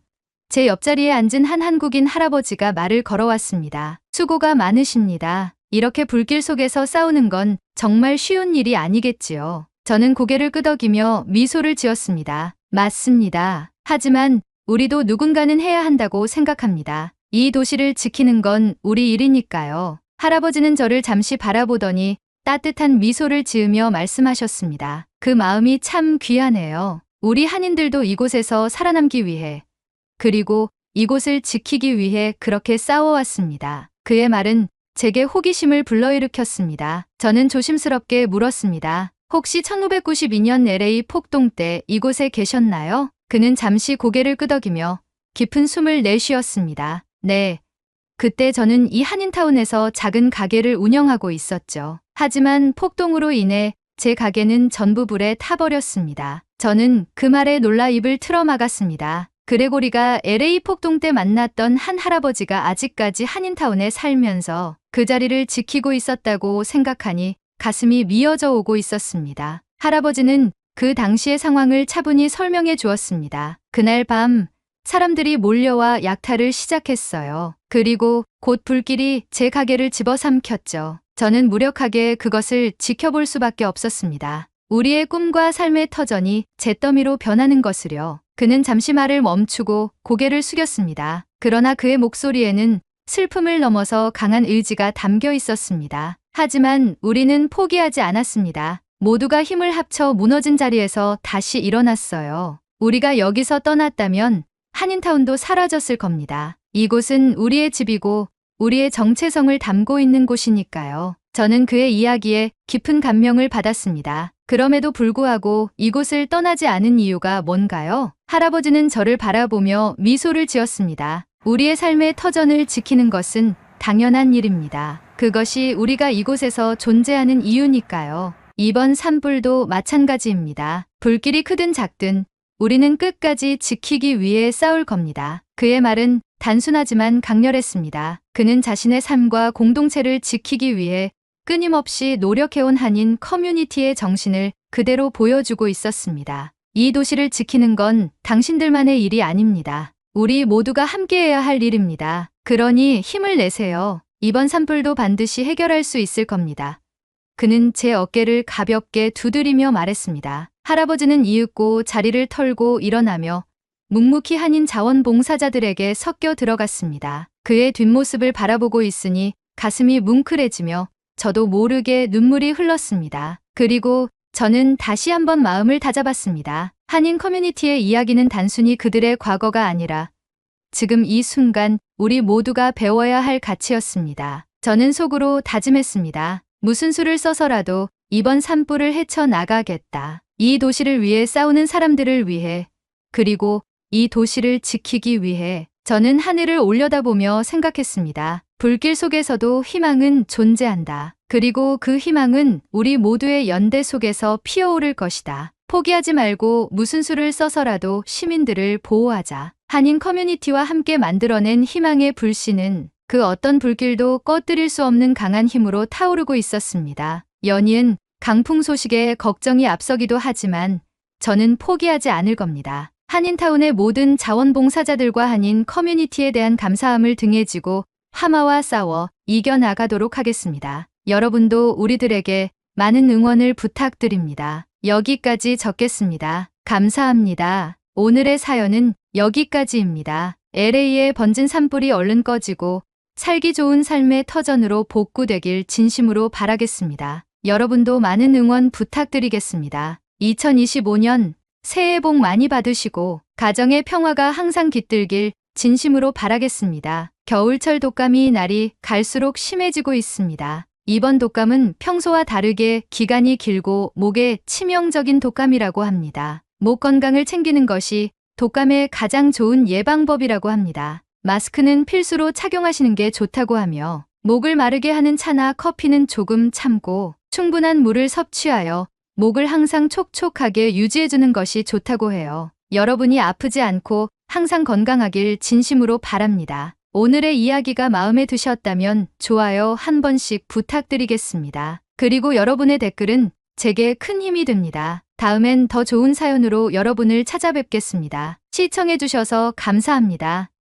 제 옆자리에 앉은 한 한국인 할아버지가 말을 걸어왔습니다. 수고가 많으십니다. 이렇게 불길 속에서 싸우는 건 정말 쉬운 일이 아니겠지요. 저는 고개를 끄덕이며 미소를 지었습니다. 맞습니다. 하지만 우리도 누군가는 해야 한다고 생각합니다. 이 도시를 지키는 건 우리 일이니까요. 할아버지는 저를 잠시 바라보더니 따뜻한 미소를 지으며 말씀하셨습니다. 그 마음이 참 귀하네요. 우리 한인들도 이곳에서 살아남기 위해, 그리고 이곳을 지키기 위해 그렇게 싸워왔습니다. 그의 말은 제게 호기심을 불러일으켰습니다. 저는 조심스럽게 물었습니다. 혹시 1992년 LA 폭동 때 이곳에 계셨나요? 그는 잠시 고개를 끄덕이며 깊은 숨을 내쉬었습니다. 네. 그때 저는 이 한인타운에서 작은 가게를 운영하고 있었죠. 하지만 폭동으로 인해 제 가게는 전부 불에 타버렸습니다. 저는 그 말에 놀라 입을 틀어막았습니다. 그레고리가 LA 폭동 때 만났던 한 할아버지가 아직까지 한인타운에 살면서 그 자리를 지키고 있었다고 생각하니 가슴이 미어져 오고 있었습니다. 할아버지는 그 당시의 상황을 차분히 설명해 주었습니다. 그날 밤 사람들이 몰려와 약탈을 시작했어요. 그리고 곧 불길이 제 가게를 집어삼켰죠. 저는 무력하게 그것을 지켜볼 수밖에 없었습니다. 우리의 꿈과 삶의 터전이 잿더미로 변하는 것을요. 그는 잠시 말을 멈추고 고개를 숙였습니다. 그러나 그의 목소리에는 슬픔을 넘어서 강한 의지가 담겨 있었습니다. 하지만 우리는 포기하지 않았습니다. 모두가 힘을 합쳐 무너진 자리에서 다시 일어났어요. 우리가 여기서 떠났다면 한인타운도 사라졌을 겁니다. 이곳은 우리의 집이고 우리의 정체성을 담고 있는 곳이니까요. 저는 그의 이야기에 깊은 감명을 받았습니다. 그럼에도 불구하고 이곳을 떠나지 않은 이유가 뭔가요? 할아버지는 저를 바라보며 미소를 지었습니다. 우리의 삶의 터전을 지키는 것은 당연한 일입니다. 그것이 우리가 이곳에서 존재하는 이유니까요. 이번 산불도 마찬가지입니다. 불길이 크든 작든 우리는 끝까지 지키기 위해 싸울 겁니다. 그의 말은 단순하지만 강렬했습니다. 그는 자신의 삶과 공동체를 지키기 위해 끊임없이 노력해온 한인 커뮤니티의 정신을 그대로 보여주고 있었습니다. 이 도시를 지키는 건 당신들만의 일이 아닙니다. 우리 모두가 함께해야 할 일입니다. 그러니 힘을 내세요. 이번 산불도 반드시 해결할 수 있을 겁니다. 그는 제 어깨를 가볍게 두드리며 말했습니다. 할아버지는 이윽고 자리를 털고 일어나며 묵묵히 한인 자원봉사자들에게 섞여 들어갔습니다. 그의 뒷모습을 바라보고 있으니 가슴이 뭉클해지며 저도 모르게 눈물이 흘렀습니다. 그리고 저는 다시 한번 마음을 다잡았습니다. 한인 커뮤니티의 이야기는 단순히 그들의 과거가 아니라 지금 이 순간 우리 모두가 배워야 할 가치였습니다. 저는 속으로 다짐했습니다. 무슨 수를 써서라도 이번 산불을 헤쳐나가겠다. 이 도시를 위해 싸우는 사람들을 위해, 그리고 이 도시를 지키기 위해. 저는 하늘을 올려다보며 생각했습니다. 불길 속에서도 희망은 존재한다. 그리고 그 희망은 우리 모두의 연대 속에서 피어오를 것이다. 포기하지 말고 무슨 수를 써서라도 시민들을 보호하자. 한인 커뮤니티와 함께 만들어낸 희망의 불씨는 그 어떤 불길도 꺼뜨릴 수 없는 강한 힘으로 타오르고 있었습니다. 연이은 강풍 소식에 걱정이 앞서기도 하지만 저는 포기하지 않을 겁니다. 한인타운의 모든 자원봉사자들과 한인 커뮤니티에 대한 감사함을 등에 지고 하마와 싸워 이겨나가도록 하겠습니다. 여러분도 우리들에게 많은 응원을 부탁드립니다. 여기까지 적겠습니다. 감사합니다. 오늘의 사연은 여기까지입니다. LA에 번진 산불이 얼른 꺼지고 살기 좋은 삶의 터전으로 복구되길 진심으로 바라겠습니다. 여러분도 많은 응원 부탁드리겠습니다. 2025년 새해 복 많이 받으시고 가정의 평화가 항상 깃들길 진심으로 바라겠습니다. 겨울철 독감이 날이 갈수록 심해지고 있습니다. 이번 독감은 평소와 다르게 기간이 길고 목에 치명적인 독감이라고 합니다. 목 건강을 챙기는 것이 독감의 가장 좋은 예방법이라고 합니다. 마스크는 필수로 착용하시는 게 좋다고 하며 목을 마르게 하는 차나 커피는 조금 참고 충분한 물을 섭취하여 목을 항상 촉촉하게 유지해주는 것이 좋다고 해요. 여러분이 아프지 않고 항상 건강하길 진심으로 바랍니다. 오늘의 이야기가 마음에 드셨다면 좋아요 한 번씩 부탁드리겠습니다. 그리고 여러분의 댓글은 제게 큰 힘이 됩니다. 다음엔 더 좋은 사연으로 여러분을 찾아뵙겠습니다. 시청해주셔서 감사합니다.